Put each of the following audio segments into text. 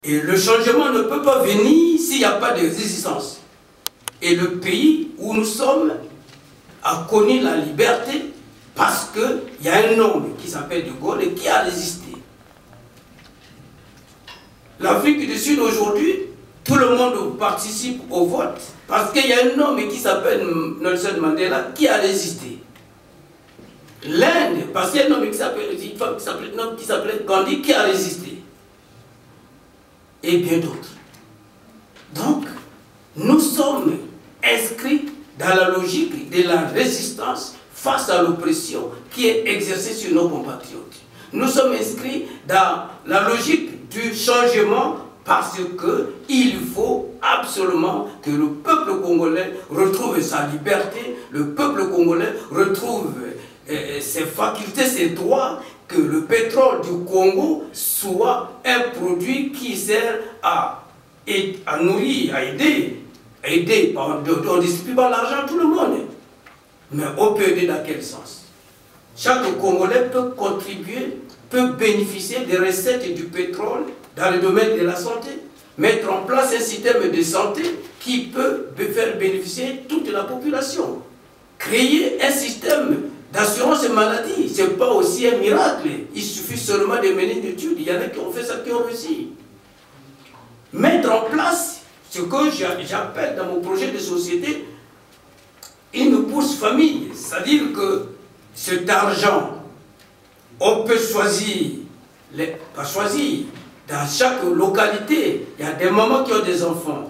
Et le changement ne peut pas venir s'il n'y a pas de résistance. Et le pays où nous sommes a connu la liberté parce qu'il y a un homme qui s'appelle De Gaulle et qui a résisté. L'Afrique du Sud aujourd'hui, tout le monde participe au vote parce qu'il y a un homme qui s'appelle Nelson Mandela qui a résisté. L'Inde, parce qu'il y a un homme qui s'appelait Gandhi qui a résisté. Et bien d'autres. Donc, nous sommes inscrits dans la logique de la résistance face à l'oppression qui est exercée sur nos compatriotes. Nous sommes inscrits dans la logique du changement parce qu'il faut absolument que le peuple congolais retrouve sa liberté, le peuple congolais retrouve ses facultés, ses droits, que le pétrole du Congo soit un produit qui sert à nourrir, à aider. On ne distribue pas l'argent à tout le monde. Mais on peut aider dans quel sens? Chaque Congolais peut contribuer, peut bénéficier des recettes du pétrole dans le domaine de la santé, mettre en place un système de santé qui peut faire bénéficier toute la population. Créer un système d'assurance maladie, ce n'est pas aussi un miracle. Il suffit seulement de mener une étude. Il y en a qui ont fait ça, qui ont réussi. Mettre en place ce que j'appelle dans mon projet de société une bourse famille. C'est-à-dire que cet argent, on peut choisir, pas choisir, dans chaque localité, il y a des mamans qui ont des enfants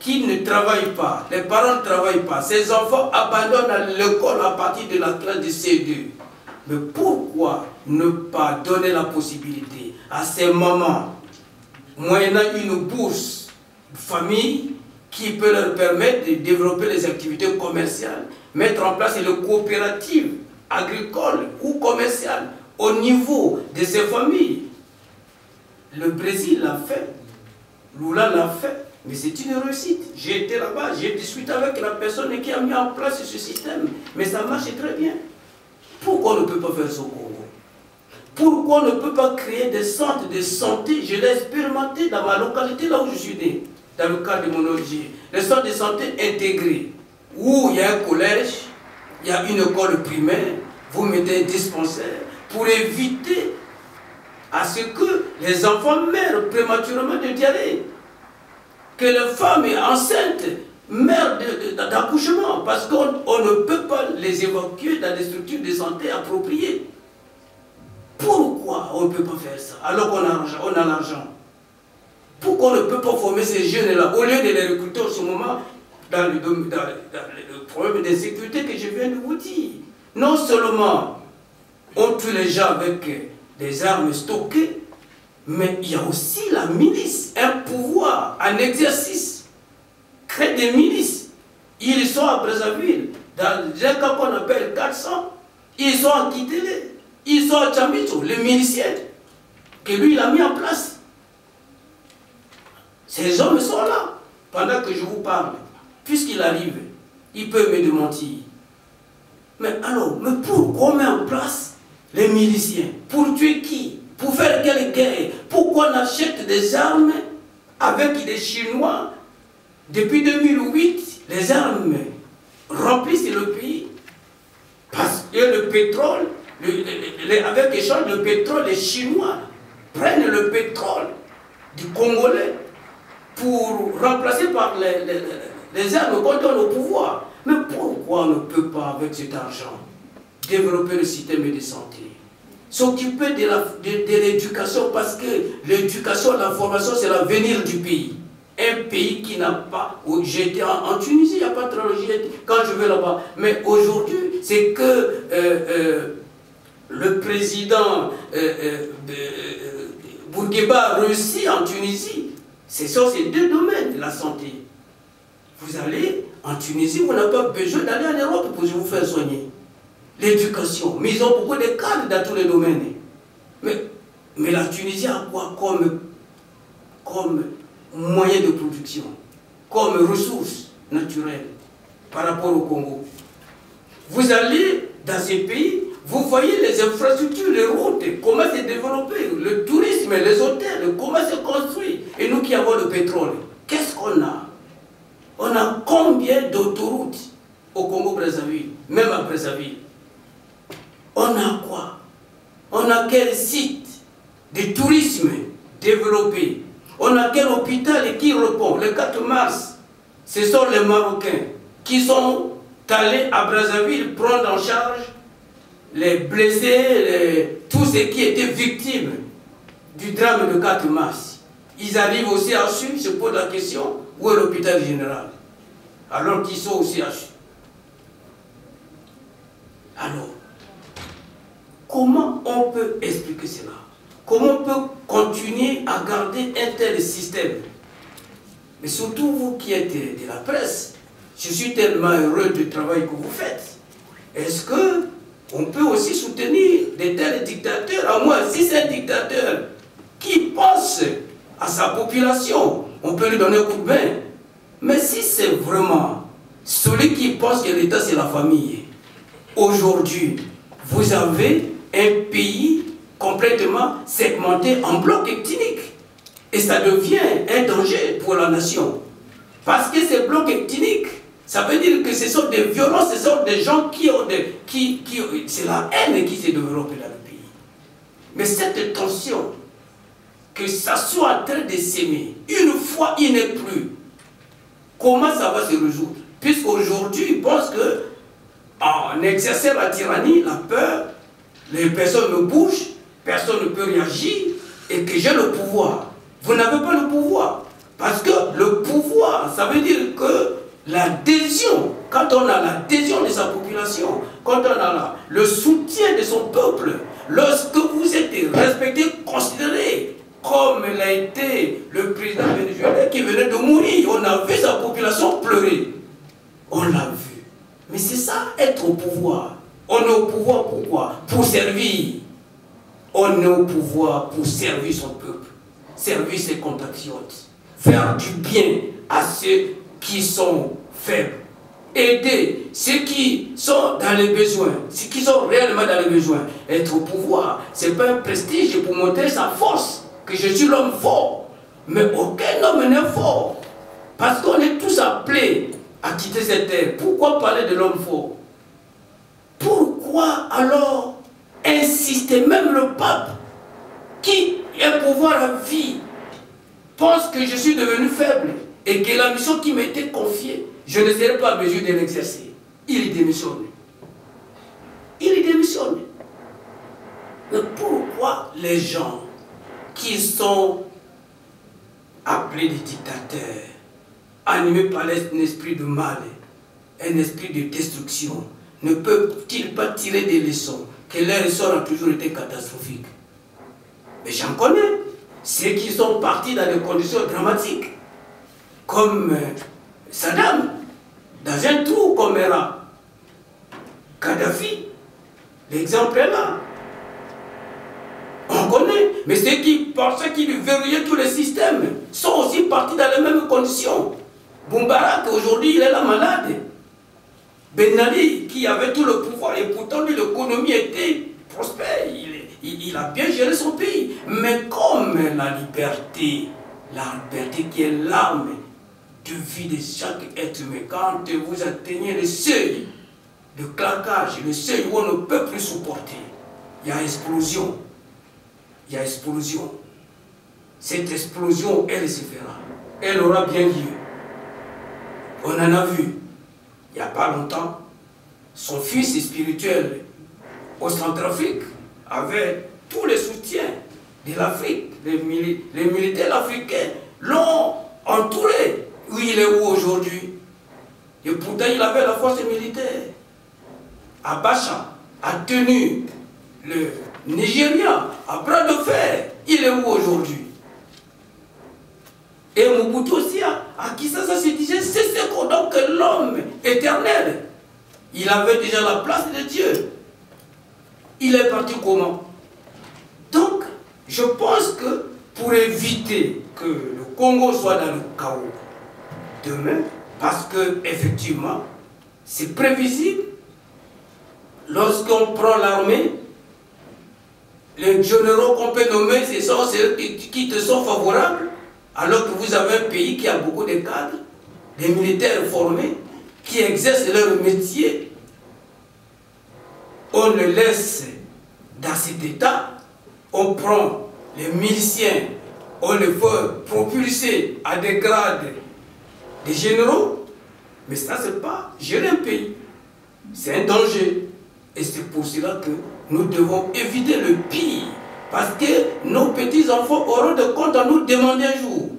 qui ne travaillent pas, les parents ne travaillent pas, ces enfants abandonnent l'école à partir de la classe de C2. Mais pourquoi ne pas donner la possibilité à ces mamans, moyennant une bourse de famille qui peut leur permettre de développer les activités commerciales, mettre en place les coopératives agricoles ou commerciales au niveau de ces familles? Le Brésil l'a fait, Lula l'a fait. Mais c'est une réussite. J'ai été là-bas, j'ai discuté avec la personne qui a mis en place ce système. Mais ça marche très bien. Pourquoi on ne peut pas faire ça au Congo? Pourquoi on ne peut pas créer des centres de santé? Je l'ai expérimenté dans ma localité, là où je suis né, dans le cadre de mon ONG. Les centres de santé intégrés, où il y a un collège, il y a une école primaire, vous mettez un dispensaire pour éviter à ce que les enfants meurent prématurément de diarrhée. Que les femmes enceintes meurent d'accouchement parce qu'on ne peut pas les évacuer dans des structures de santé appropriées. Pourquoi on ne peut pas faire ça alors qu'on a l'argent? Pourquoi on ne peut pas former ces jeunes-là au lieu de les recruter en ce moment dans le problème d'insécurité que je viens de vous dire? Non seulement on tue les gens avec des armes stockées, mais il y a aussi la milice, un pouvoir, un exercice. Créer des milices. Ils sont à Brazzaville, dans un cas qu'on appelle 400, ils sont à Kitele, ils sont à Tchambito, les miliciens, que lui il a mis en place. Ces hommes sont là, pendant que je vous parle. Puisqu'il arrive, il peut me démentir. Mais alors, mais pourquoi on met en place les miliciens? Pour tuer qui? Pour faire quelle guerre? Pourquoi on achète des armes avec des Chinois? Depuis 2008, les armes remplissent le pays. Parce que le pétrole, avec échange de pétrole, les Chinois prennent le pétrole du Congolais pour remplacer par les armes qu'on donne au pouvoir. Mais pourquoi on ne peut pas, avec cet argent, développer le système de santé? S'occuper de l'éducation, parce que l'éducation, la formation, c'est l'avenir du pays. Un pays qui n'a pas... J'étais en Tunisie, il n'y a pas de trilogie, quand je vais là-bas. Mais aujourd'hui, c'est que le président Bourguiba a réussi en Tunisie. C'est sur ces deux domaines, la santé. Vous allez en Tunisie, vous n'avez pas besoin d'aller en Europe pour vous faire soigner. L'éducation, mais ils ont beaucoup de cadres dans tous les domaines. Mais la Tunisie a quoi comme moyen de production, comme ressources naturelles par rapport au Congo? Vous allez dans ces pays, vous voyez les infrastructures, les routes, comment c'est développé, le tourisme, les hôtels, comment c'est construit. Et pétrole. Qu'est-ce qu'on a? On a combien d'autoroutes au Congo-Brazzaville, même à Brazzaville? On a quoi? On a quel site de tourisme développé? On a quel hôpital qui répond? Le 4 mars, ce sont les Marocains qui sont allés à Brazzaville prendre en charge les blessés, tous ceux qui étaient victimes du drame de 4 mars. Ils arrivent au CHU, se posent la question, où est l'hôpital général? Alors qu'ils sont au CHU. Alors, comment on peut expliquer cela? Comment on peut continuer à garder un tel système? Mais surtout vous qui êtes de la presse, je suis tellement heureux du travail que vous faites. Est-ce qu'on peut aussi soutenir des tels dictateurs? À moins, si c'est un dictateur qui pense à sa population, on peut lui donner un coup de main. Mais si c'est vraiment celui qui pense que l'État c'est la famille, aujourd'hui, vous avez un pays complètement segmenté en blocs ethniques. Et ça devient un danger pour la nation. Parce que ces blocs ethniques, ça veut dire que ce sont des violences, ce sont des gens qui ont des... c'est la haine qui s'est développée dans le pays. Mais cette tension, que ça soit en train de s'aimer, une fois il n'est plus, comment ça va se résoudre? Puisqu'aujourd'hui, ils pensent que en exerçant la tyrannie, la peur, les personnes ne bougent, personne ne peut réagir, et que j'ai le pouvoir. Vous n'avez pas le pouvoir. Parce que le pouvoir, ça veut dire que l'adhésion, quand on a l'adhésion de sa population, quand on a le soutien de son peuple, lorsque vous êtes respecté, considéré, comme l'a été le président vénézuélien qui venait de mourir, on a vu sa population pleurer. On l'a vu. Mais c'est ça, être au pouvoir. On est au pouvoir pourquoi? Pour servir. On est au pouvoir pour servir son peuple, servir ses compatriotes, faire du bien à ceux qui sont faibles, aider ceux qui sont dans les besoins, ceux qui sont réellement dans les besoins. Être au pouvoir, ce n'est pas un prestige pour montrer sa force, que je suis l'homme fort. Mais aucun homme n'est fort. Parce qu'on est tous appelés à quitter cette terre. Pourquoi parler de l'homme fort? Pourquoi alors insister? Même le pape, qui a pouvoir à vie, pense que je suis devenu faible et que la mission qui m'était confiée, je ne serai pas à mesure de l'exercer. Il démissionne. Il démissionne. Mais pourquoi les gens qui sont appelés des dictateurs, animés par un esprit de mal, un esprit de destruction, ne peuvent-ils pas tirer des leçons? Que leur sort a toujours été catastrophique. Mais j'en connais. Ceux qui sont partis dans des conditions dramatiques, comme Saddam, dans un trou comme Era. Kadhafi, l'exemple est là. On connaît. Mais ceux qui pensaient qu'ils verrouillaient tous les systèmes sont aussi partis dans les mêmes conditions. Moubarak, aujourd'hui, il est là malade. Ben Ali, qui avait tout le pouvoir, et pourtant l'économie était prospère, il a bien géré son pays. Mais comme la liberté qui est l'arme de vie de chaque être humain, quand vous atteignez le seuil de claquage, le seuil où on ne peut plus supporter, il y a explosion. Il y a explosion. Cette explosion, elle se fera. Elle aura bien lieu. On en a vu. Il n'y a pas longtemps, son fils spirituel au Centrafrique avait tous les soutiens de l'Afrique. Les militaires africains l'ont entouré. Oui, il est où aujourd'hui? Et pourtant, il avait la force militaire. Abacha a tenu le Nigeria à bras de fer. Il est où aujourd'hui? Et Mobutu aussi, à qui ça se disait, c'est donc l'homme éternel. Il avait déjà la place de Dieu. Il est parti comment? Donc, je pense que pour éviter que le Congo soit dans le chaos demain, parce que effectivement, c'est prévisible, lorsqu'on prend l'armée, les généraux qu'on peut nommer, ce sont ceux qui te sont favorables. alors que vous avez un pays qui a beaucoup de cadres, des militaires formés, qui exercent leur métier. On le laisse dans cet état, on prend les miliciens, on les fait propulser à des grades de généraux, mais ça, c'est pas gérer un pays. C'est un danger. Et c'est pour cela que nous devons éviter le pire. Parce que nos petits-enfants auront de comptes à nous demander un jour.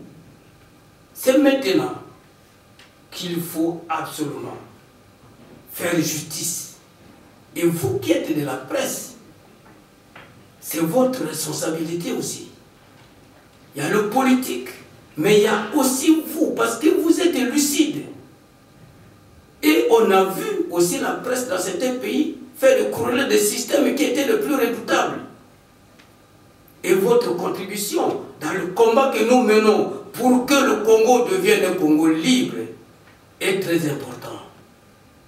C'est maintenant qu'il faut absolument faire justice. Et vous qui êtes de la presse, c'est votre responsabilité aussi. Il y a le politique, mais il y a aussi vous, parce que vous êtes lucide. Et on a vu aussi la presse dans certains pays faire écrouler des systèmes qui étaient les plus redoutables. Et votre contribution dans le combat que nous menons pour que le Congo devienne un Congo libre est très important.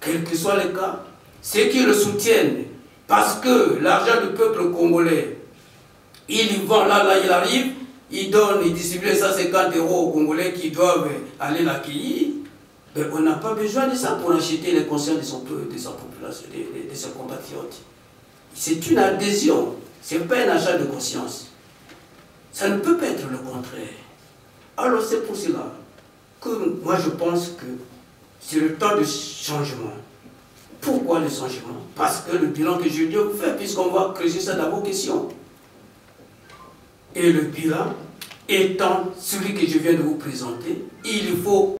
Quel que soit le cas, ceux qui le soutiennent, parce que l'argent du peuple congolais, il y vend là, il arrive, il donne, il distribue 150 € aux Congolais qui doivent aller l'accueillir. Mais on n'a pas besoin de ça pour acheter les consciences de son peuple, de sa population, de ses compatriotes. C'est une adhésion, ce n'est pas un achat de conscience. Ça ne peut pas être le contraire. Alors c'est pour cela que moi je pense que c'est le temps de changement. Pourquoi le changement? Parce que le bilan que je dois vous faire, puisqu'on va creuser ça dans vos questions. Et le bilan étant celui que je viens de vous présenter, il faut